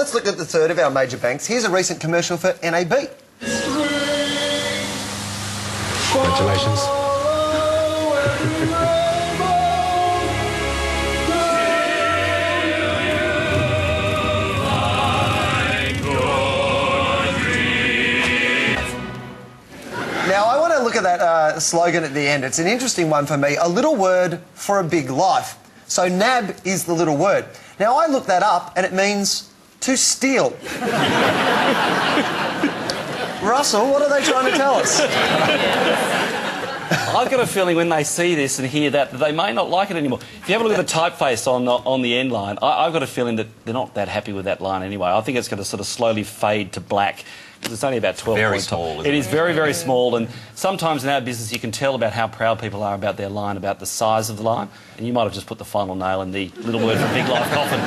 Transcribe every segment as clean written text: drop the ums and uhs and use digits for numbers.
let's look at the third of our major banks. Here's a recent commercial for NAB. Congratulations. Now, I want to look at that slogan at the end. It's an interesting one for me. A little word for a big life. So NAB is the little word. Now, I looked that up, and it means to steal. Russell, what are they trying to tell us? I've got a feeling when they see this and hear that they may not like it anymore. If you have a look at the typeface on the end line, I've got a feeling that they're not that happy with that line anyway. I think it's going to sort of slowly fade to black, because it's only about 12 very points small. It is very, very small, and sometimes in our business you can tell about how proud people are about their line, about the size of the line, and you might have just put the final nail in the little word for big life coffin.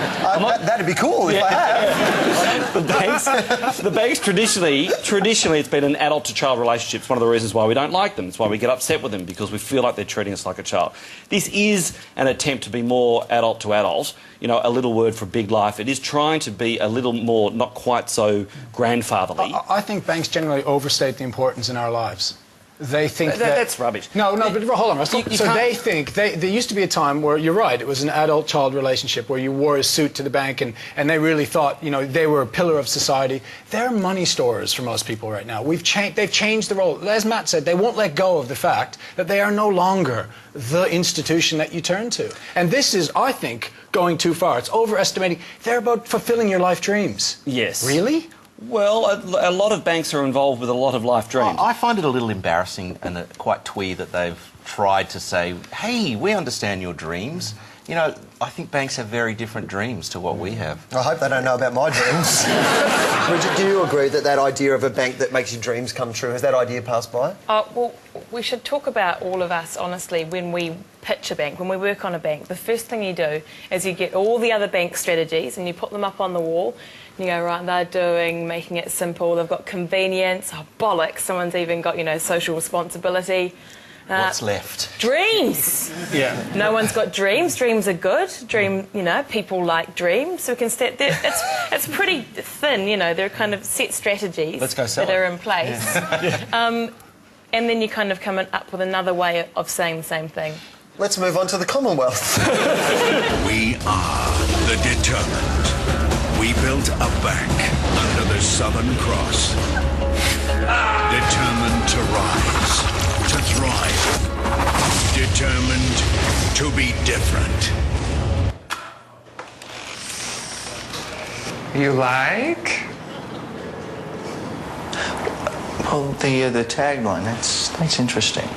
That'd be cool if I had. The banks traditionally it's been an adult-to-child relationship. It's one of the reasons why we don't like them. It's why we get upset with them, because we feel like they're treating us like a child. This is an attempt to be more adult-to-adult, you know, a little word for big life. It is trying to be a little more, not quite so grandfatherly. I think banks generally overstate the importance in our lives. They think that's rubbish. No, but hold on, Russell. So they think... There used to be a time where, you're right, it was an adult-child relationship where you wore a suit to the bank and they really thought, you know, they were a pillar of society. They're money storers for most people right now. They've changed the role. As Matt said, they won't let go of the fact that they are no longer the institution that you turn to. And this is, I think, going too far. It's overestimating. They're about fulfilling your life dreams. Yes. Really? Well, a lot of banks are involved with a lot of life dreams. I find it a little embarrassing and quite twee that they've tried to say, hey, we understand your dreams. You know, I think banks have very different dreams to what we have. I hope they don't know about my dreams. Bridget, do you agree that idea of a bank that makes your dreams come true, has that idea passed by? Well, we should talk about all of us, honestly, when we pitch a bank, when we work on a bank. The first thing you do is you get all the other bank strategies and you put them up on the wall. And you go, right, making it simple, they've got convenience, oh, bollocks, someone's even got, you know, social responsibility. What's left? Dreams! Yeah. No one's got dreams. Dreams are good. You know, people like dreams. So we can it's pretty thin, you know, there are kind of set strategies that are in place. Yeah. And then you kind of come up with another way of saying the same thing. Let's move on to the Commonwealth. We are the determined. We built a bank under the Southern Cross. Determined to rise, to thrive. Determined to be different. You like? Well, the tagline, that's interesting.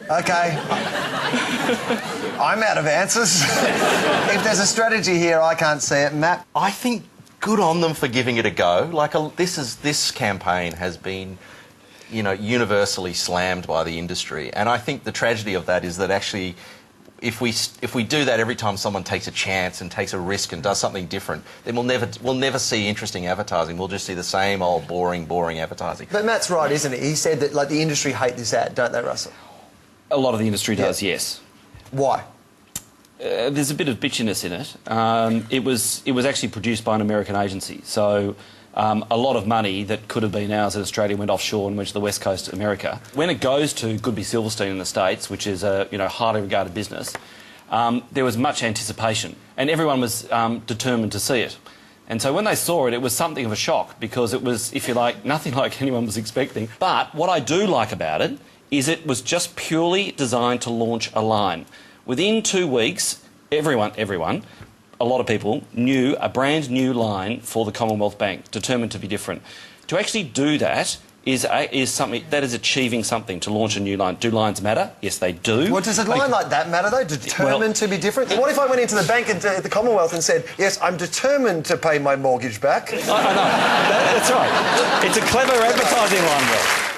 OK. I'm out of answers. If there's a strategy here, I can't see it. Matt? I think good on them for giving it a go. Like, this campaign has been, you know, universally slammed by the industry. And I think the tragedy of that is that actually, if we do that every time someone takes a chance and takes a risk and does something different, then we'll never see interesting advertising. We'll just see the same old boring advertising. But Matt's right, isn't he? He said that, like, the industry hate this ad, don't they, Russell? A lot of the industry does, yes. Why? There's a bit of bitchiness in it. It was actually produced by an American agency, so a lot of money that could have been ours in Australia went offshore and went to the west coast of America. When it goes to Goodby Silverstein in the States, which is a highly regarded business, there was much anticipation, and everyone was determined to see it. And so when they saw it, it was something of a shock, because it was, if you like, nothing like anyone was expecting. But what I do like about it is it was just purely designed to launch a line. Within 2 weeks, everyone, a lot of people knew a brand new line for the Commonwealth Bank, determined to be different. To actually do that is something that is achieving something, to launch a new line. Do lines matter? Yes, they do. Well, does a line like that matter, though? Determined to be different? What if I went into the bank at the Commonwealth and said, yes, I'm determined to pay my mortgage back? I know. That's right. It's a clever advertising line, Will.